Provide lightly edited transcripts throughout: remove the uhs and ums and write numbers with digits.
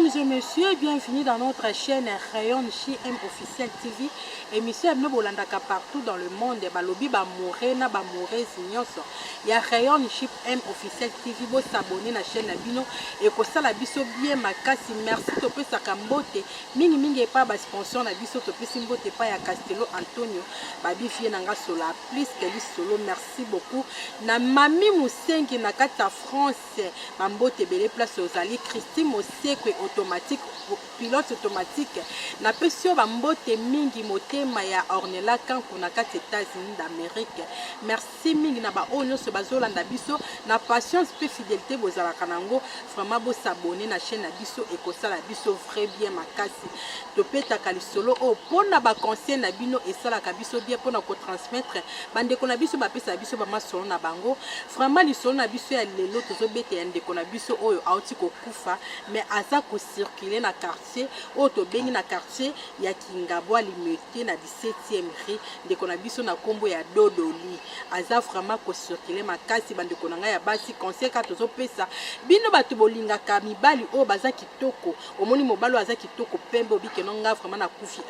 Mesdames et messieurs, bienvenue dans notre chaîne Rayon JM Officiel TV. Émission est bolandaka partout dans le monde. Balobi ba morena ba morez nyonso. Ya Rayon JM Officiel TV. Bo s'abonner na chaîne na bino et ko sala biso bien makasi. Merci to pesa kambote. Mingi mingi pa ba sponsor na biso to pesa mbote pa ya Castello Antonio. Ba bifie nanga sola plus que li solo. Merci beaucoup. Na mami musengi na kata France. Ba mbote bele place aux ali Christine Mosiekwe automatique pilote automatique na pesio ba mbote mingi motema ya Ornella Kanku na kati États-Unis d'Amérique. Merci mingi na ba onyo se bazola na biso na patience pe fidélité bozala kanango vraiment bo s'abonner na chaîne na biso et ko sala biso vrai bien makasi to peta kalisolo o pona ba conseil na bino et sala ka biso bien pona ko transmettre bande ko na biso ba pesa biso ba masolo na bango vraiment lisolo na biso ya lelo tozo bete ya ndeko na biso oyo auti ko kufa mais aza ko circuler na quartier auto bengi na quartier ya Kingabwa limité na 17e rue ndeko na biso na kombo ya Dodoli aza vraiment ko circuler makasi bande ko nanga ya basi conseil ka tozo pesa bino batu bolinga ka mibali o baza kitoko omoni mobalo aza kitoko pembe obike nonga vraiment na kufi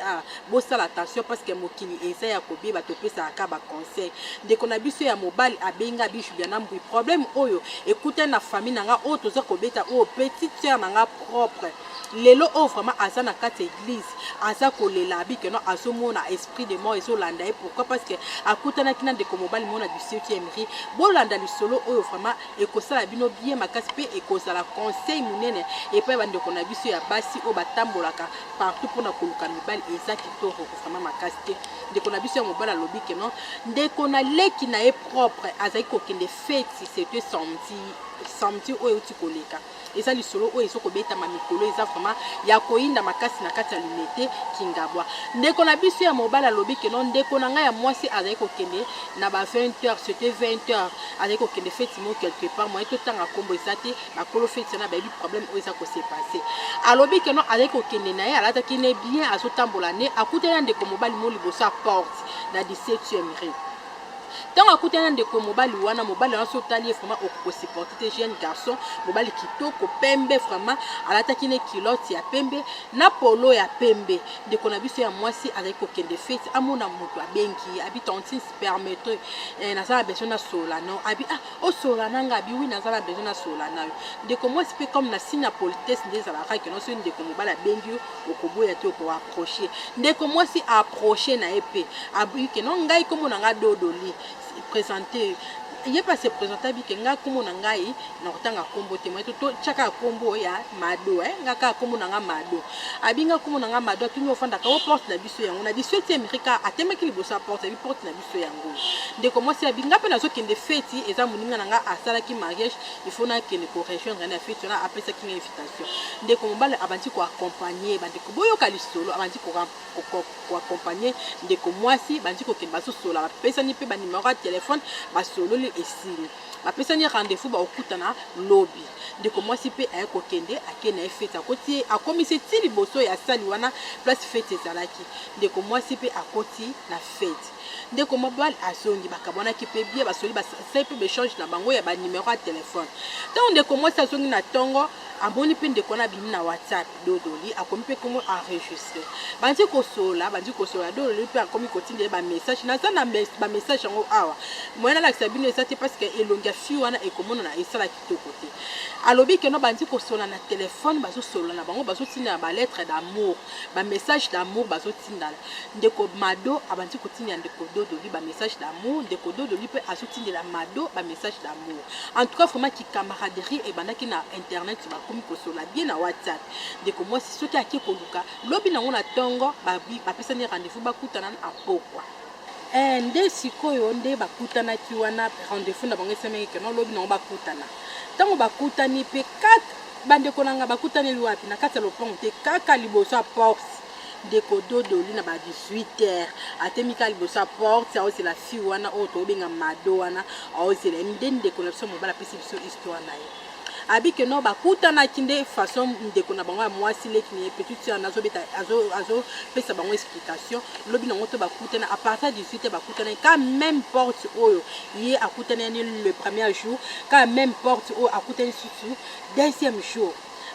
bo sala attention parce que mokili eza ya kobe bato pesa ka ba conseil ndeko na biso ya mobali abenga bishu bien na mbui problème oyo écoutez na famille nanga o tozo ko beta o petite sœur nanga propre lelo o vraiment aza na kati église aza kolela bike no azomona esprit de mort ezolanda et pourquoi parce que akutana kina ndeko mobali mona du 7e rue bolanda lisolo oyo vraiment ekosala bino bien makasi pe ekozala conseil munene et pe bandeko na biso ya basi o batambolaka partout pona koluka mibali eza kitoko vraiment makasi te ndeko na biso ya mobali alobi ke non ndeko na leki na e propre azali kokende fête c'était samedi oyo tikoleka eza lisolo oyo esoko beta mamikolo eza vraiment ya koinda makasi na kati ya limete Kingabwa ndeko na biso ya mobala lobi ke non ndeko na nga ya mwasi azali kokende na ba 20h c'était 20h azali kokende fête mo quelque part moi to tanga kombo ezate bakolo fête na ba bi problème oyo eza ko se passer alobi ke non azali kokende na ye alata kine bien azotambola ne akutela ndeko mobali mo liboso a porte na 17e rue. Tant à côté de mobile wana mobile na so tali vraiment au supporter jeune garçon mobile kitoko pembe vraiment alataki ne kilote ya pembe na polo ya pembe de konabiso ya mwasi avec kokende fête amona moto abengi abi tontine permettre na ça besoin na sola non abi o sola nanga abi oui na ça besoin na sola na de ko mwasi pe comme na signe politesse des alaka que non so de ko mobile abengi o koboya to ko approcher de ko mwasi approcher na épée abi que non ngai comme na nga Dodoli présenté il est pas se présenter bi nga komo na ngai na kotanga kombo te moto to chaka kombo ya mado nga ka komo na nga mado abinga komo na nga mado tumi ofanda ka porte na biso yango na 17e rika atemaki liboso porte bi porte na biso yango de commencer abinga pe na zo kende fête eza muninga na nga asala ki mariage il faut na kende ko rejoindre na fête na après ça ki invitation de ko mbala abandi ko accompagner bandi ko boyo ka lisolo abandi ko accompagner de ko mwasi bandi ko kende baso sola pesa ni pe ba numéro de téléphone ba solo esili bapesa ni rendez-vous ba okutana lobby ndeko mwasi pe ayeko kende akena fête akoti akomise ti liboso ya sali wana place fête ezalaki ndeko mwasi pe akoti na fête ndeko mobile azongi bakabona ki pe bien basoli ba sai pe échange na bango ya ba numéro de téléphone tant ndeko mwasi azongi na tongo amoni pe ndeko na bimi na WhatsApp Dodoli akomi pe komo enregistrer bandi ko sola Dodoli pe akomi kotinde ba message na za na ba message yango awa moyena la sabine ezate parce que elonga fi wana ekomona na esala kitoko te alobi ke no bandi ko sola na téléphone bazo sola na bango bazo tinda ba lettre d'amour ba message d'amour bazo tinda ndeko mado abandi ko tinda ndeko Dodoli ba message d'amour ndeko Dodoli pe azo tinda la mado ba message d'amour en tout cas vraiment ki camaraderie e bandaki na internet comme kosola bien na WhatsApp ndeko moi si soki aki koluka lobi na ngona tongo ba pesa ni rendez-vous bakutana na pokwa nde sikoyo nde bakutana ki wana rendez-vous na bango semeki ke no lobi na bakutana tango bakutani pe 4 bandeko nanga bakutani liwapi na kati ya lopango te kaka liboso a porte ndeko Dodoli na ba 18h atemika liboso a porte aoze la fi wana o to benga mado wana aoze la ndeko na biso mobala pesi biso histoire na ye abi que non bakutana kinde façon ndeko na bango ya mwasi leki ni petite sœur nazo beta azo pesa bango explication lobi na ngoto bakutana à partir de 18h bakutana quand même porte oyo ye akutana ni le premier jour quand même porte o akutana surtout deuxième jour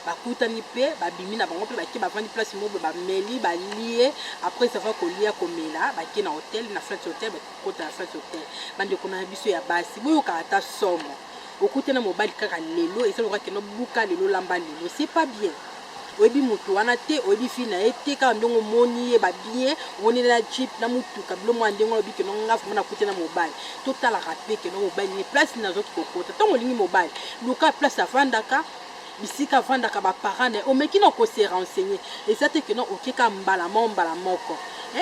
bakutani pe babimi na bango pe baki bavandi place moko bameli balie après ça va kolia komela baki na hôtel na flat hotel bakota na flat hotel bandeko na biso ya basi boyoka ata somo okute na mobali kaka lelo eza lokola keno buka lelo lamba lelo c'est pas bien oyebi mutu wana te oyebi fi na ye te kaka ndenge omoni ye babien omoni na jeep na mutuka bilo mwa ndenge olobi keno ngafu mona kute na mobali totalaka mpe keno mobali ni place nazoki kokota ntongo olingi mobali luka place avandaka bisika avandaka baparent na omeki na kose renseigner eza te keno okeka mbala moko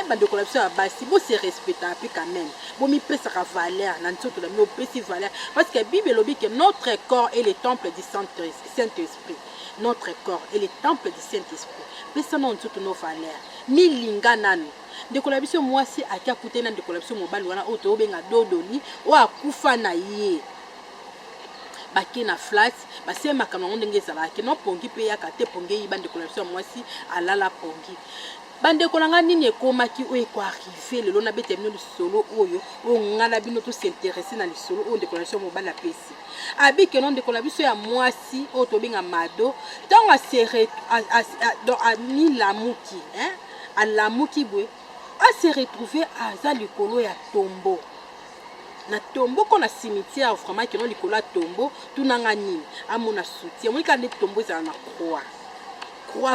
bandeko na biso ya basi bose respecta mpe quand même bomipesaka valeur na nzoto na bino opesi valeur parce que bible elobi ke notre corps est le temple du Saint-Esprit. Notre corps est le temple du Saint-Esprit. Pesa na nzoto no valeur milinga nanu ndeko na biso mwasi akia kutena ndeko na biso mobali wana oto obenga dodoli o akufa na ye baki na flat base makambo ndenge ezalaki no pongi pe yaka te pongi yiba ndeko na biso mwasi alala pongi bandeko nanga nini ekomaki oyo ekoarrive lelo na bete bino lisolo oyo ngala bino to s'intéresser na lisolo oyo ndeko na biso mobali apesi abike no ndeko na biso ya mwasi oyo tobenga mado ntango anilamuki alamuki bwe ase retrouve aza likolo ya tombo na tombo ko na cimetière vraiment keno likolo ya tombo tunanga nini amona soutien monika nde tombo ezala na croix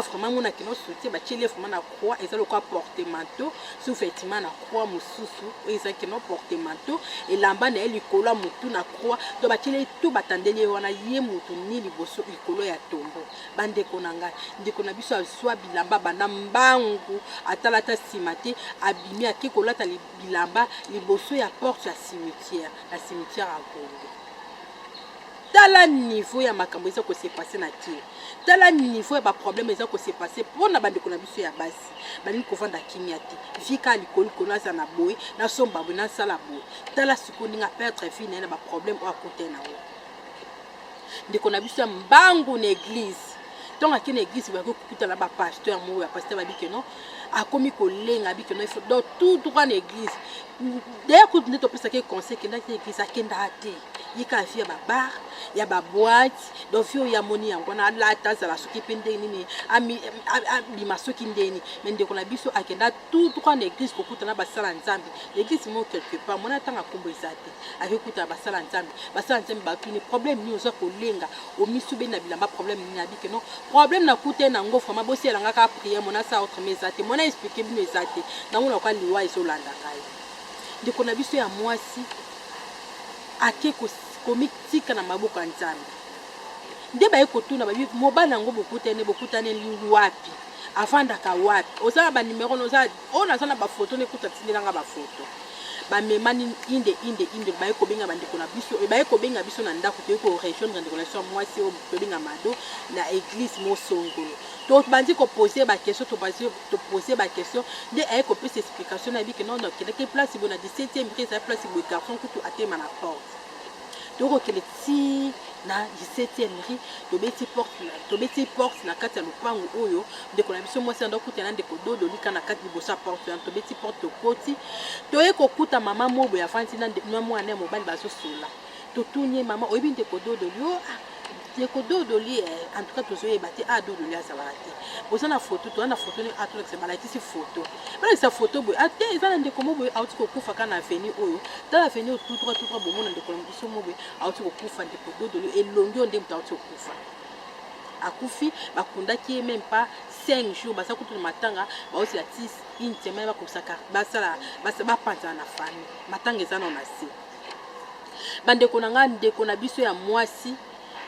vraiment mon akino soutien ba chile vraiment na croix et ça le quoi porter manteau sous vêtement na croix mususu et ça qui non porter manteau et lamba na likolo mutu na croix to ba chile tout batandeli wana ye mutu ni liboso likolo ya tombo bande konanga ndeko na biso azwa bilamba banda mbangu atalata simate abimi akikolata bilamba liboso ya porte ya cimetière la cimetière à Congo. Tala niveau ya makambo eza ko se passer na tie tala niveau ya ba problème eza ko se passer pona bandeko na biso ya basi bali ko vanda kimia te vika likoli kona za na boy na somba bona sala boy tala sikondi nga perdre fille na ba problème o akote na wo ndeko na biso ya mbangu na église tonga ki na église ba ko kuta la ba pasteur mo ya pasteur ba bikeno akomi kolenga bikeno il faut dans tout droit na église d'ailleurs ko neto pesa ke conseil ke na église akenda ate yika fi ya ba bar ya ba boîte donc fio ya moni yango na la taza la soki pende nini ami masoki ndeni mende ko na biso akenda tout droit na église ko kuta na ba sala nzambe l'église mo quelque part mona tanga kombo ezate akikuta ba sala nzambe ba tuni problème ni oza kolenga o misube na bilamba problème ni abike non problème na kuta na ngo fama bosi elanga ka prière mona sa autre mesate mona expliquer bino ezate na mona kwa liwa ezolanda kai ndeko na biso ya mwasi akeko komitika na maboko ya nzambe nde baye kotuna babi mobali nango bokutane wapi avandaka wapi ozala ba numéro oza ona sana ba photo ne kuta tindela ba photo ba memani inde baye kobenga bandeko na biso e baye kobenga biso na ndako te ko région de relation mwasi o tobenga mado na église mo songolo to bandi ko poser ba question to poser ba question de ay ko pesa explication na bi que non que place bona 17e rue ça place bo garçon kutu atema na porte to ko ti na 17e rue to beti porte na kati ya lupango oyo ndeko na biso mwasi ndo kuta na ndeko dodo lika na kati libosa porte to beti porte koti to ye ko kuta mama mobo ya fanti na mwana mobali bazo sola to tunye mama oyebi ndeko dodo yo ndeko dodo li en tout cas to zoye bati dodo li azala te boza na photo to na photo ni atolek se balaki si photo bala sa photo boy ate ezala ndeko mobo auti ko kufa kana avenue oyo tala avenue tout droit bomona ndeko na biso mobo auti ko kufa ndeko dodo li elongi onde mta auti ko kufa akufi bakundaki même pas 5 jours basa kutu matanga ba aussi la 10 une semaine ba kosaka basala ba panza na famille matanga ezana na se bandeko nanga ndeko na biso ya mwasi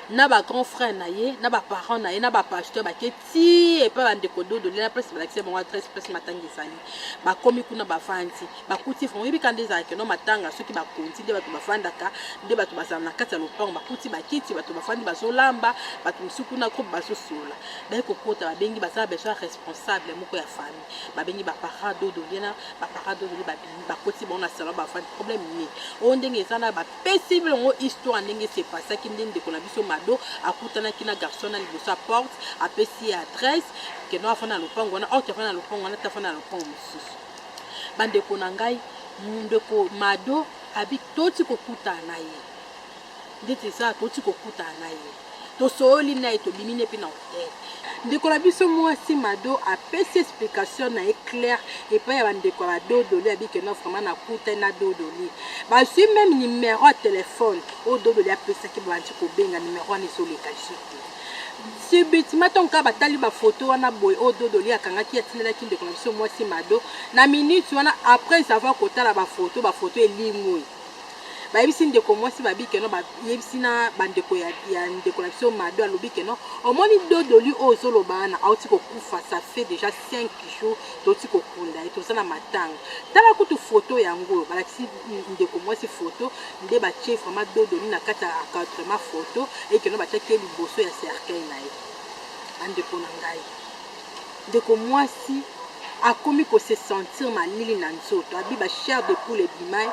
na ba grand frère na ye na ba parents na ye na ba pasteur ba keti et pas bandeko dodo la place ba accès bon adresse place matanga ezali ba komi kuna ba fanti ba kuti fon yebi kande za ke no matanga soki ba konti de ba to ba fandaka de ba to ba sana kati ya lopango ba kuti ba kiti ba to ba fandi ba zolamba ba to msuku na groupe ba so sola ba ko kota ba bengi ba sa besoin responsable moko ya famille ba bengi ba parents dodo lena ba parents dodo ba kuti bon na salon ba fandi problème ni o ndenge ezana ba possible ngo histoire ndenge c'est passé ki ndenge ko na biso do akutana kina garçon na libosa porte apesi adresse que no afana lopango na autre afana lopango na tafana lopango mususu bandeko na ngai ndeko mado abi toti kokuta na ye ndeti za toti kokuta na ye tosoli na eto bimine pe na hotel ndeko na biso mwasi Mado apesi explication na éclair et pas ya ndeko la Dodoli abike no vraiment na kuta na Dodoli ba suis même numéro de téléphone au Dodoli apesa ki banti ko benga numéro wana sur le cachet subitement tonka batali ba photo wana boy au Dodoli akangaki atinela ki ndeko na biso mwasi Mado na minute wana après savoir kotala ba photo elingwe ba yebisi ndeko mwasi babike no ba yebisi na bandeko ya ndeko na biso Mado alobike no omoni Dodoli ozolo bana auti ko kufa ça fait déjà 5 jours toti ko kunda et tozana matanga tala kutu photo yango balakisi ndeko mwasi photo nde ba chef vraiment Dodoli na kata encadrement photo et que no ba teke liboso ya cercueil na ye bandeko na ngai ndeko mwasi akomi ko se sentir malili na nzoto abi ba chair de poule bimai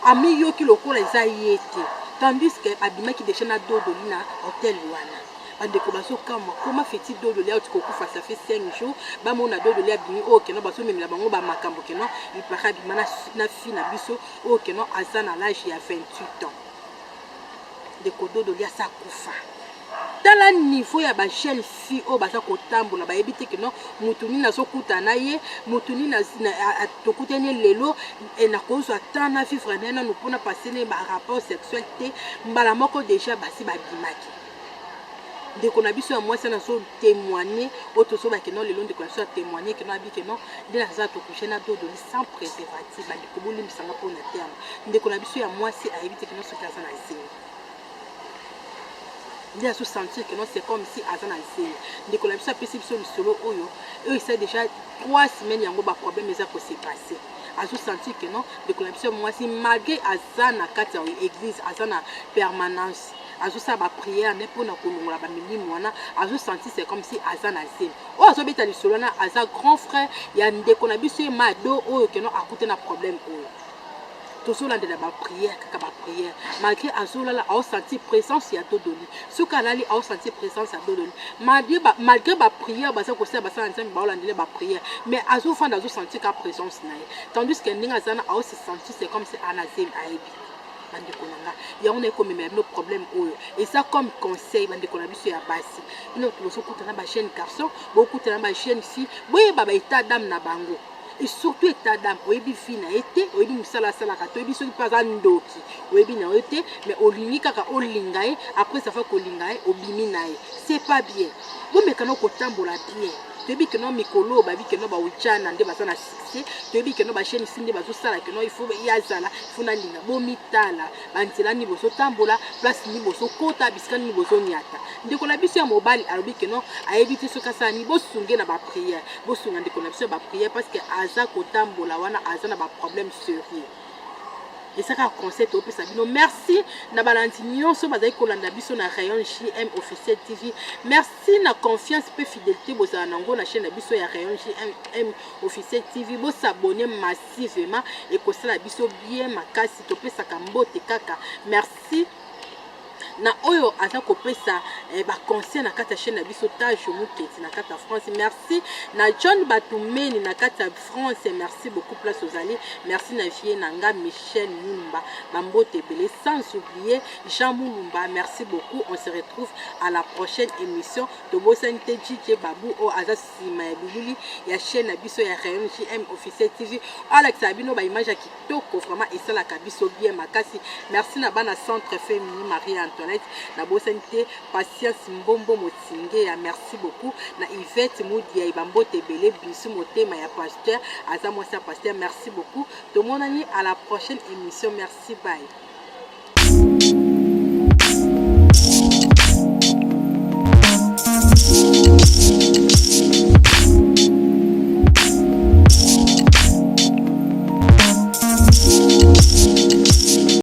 ami yoki lokola eza yete tandis que abimaki déjà na Dodoli na hôtel wana bandeko baso kama comment fait-il Dodoli auti kokufa ça fait 5 jours ba mona Dodoli abimi okeno baso memela bango ba makambo keno il para bimana na fille na biso okeno azana l'âge ya 28 ans ndeko Dodoli asa kufa dans le niveau ya ba jeune fille o baza kotambola ba yebite que non mutuni na sokuta na ye mutuni na tokutene lelo et na kozo atana vivre na no pona passer ne ba rapport sexuel te mbala moko déjà basi ba bimaki ndeko na biso ya mwasi na so témoigner auto so ba que non lelo ndeko na so témoigner que non abi que non de la za to coucher na Dodoli sans préservatif ba ndeko bolimbisanga po na terme ndeko na biso ya mwasi a yebite que non so kaza na zéro. Il a se sentir que non c'est comme si azana enseigne ndeko la biso apesi biso lisolo oyo eux ça déjà 3 semaines yango ba problème eza ko se passer a se sentir que non ndeko la biso mwasi malgré azana kati ya église azana permanence a se sa ba prière ne pona kolongola ba milimo wana a se sentir c'est comme si azana enseigne o azo beta lisolo na aza grand frère ya ndeko na biso Mado oyo que non akute na problème oyo tozola de la prière kaka ba prière malgré azola la a senti présence ya Dodoli soka lali a senti présence ya Dodoli malgré ba prière ba ça ko ça ba ça ensemble ba olandele ba prière mais azo fanda azo senti ka présence na tandis que ninga zana a se senti c'est comme si anazem aibi bandeko nanga ya on est comme même nos problèmes oyo et ça comme conseil bandeko na biso ya basi ino tozo kutana ba jeune garçon beaucoup kutana ba jeune fille boye baba état d'âme na bango et surtout état d'âme oyebi fina été oyebi musala sala ka toyebi soki pas ndoki oyebi na été mais olingi kaka olingaye après ça fait kolingaye obimi naye c'est pas bien bon mais kana ko tambola bien toyebi que non mikolo babi que non ba ujana nde bazana succès toyebi que non ba chaîne sinde bazo sala que non il faut yazala funa linga bo mitala banzela ni boso tambola place ni boso kota biskani ni boso nyata ndeko na biso ya mobali alobi que non a éviter ce kasa ni bosunge na ba prière bosunga ndeko na biso ba prière parce que aza kotambola wana aza na ba problème sérieux. Et ça concept au Sabino. Merci na balantinio so bazai kolanda biso na rayon JM officiel TV. Merci na confiance pe fidélité boza nango na chaîne biso ya rayon JM officiel TV. Bo s'abonner massivement et ko sala biso bien makasi to pesa kambote kaka. Merci na oyo aza kopesa ba conseil na kata chaîne na biso Tage Muketi na kata France. Merci na John Batumeni na kata France. Merci beaucoup place aux alliés. Merci na vie nanga Michel Mulumba Bambote Belé, sans oublier Jean Mulumba. Merci beaucoup. On se retrouve à la prochaine émission de Bosante DJ Babou o aza sima ya bilili ya chaîne na biso ya Rayon JM officiel TV. Alex Abino ba image kitoko vraiment et ça la kabiso bien makasi. Merci na bana centre féminin Marie Antoinette na Bosante Patience Mbombo Motinge ya merci beaucoup na Yvette Moudi ya Ibambote Belé bisu motema ya pasteur aza moi sa pasteur. Merci beaucoup. Tout le monde à la prochaine émission. Merci, bye.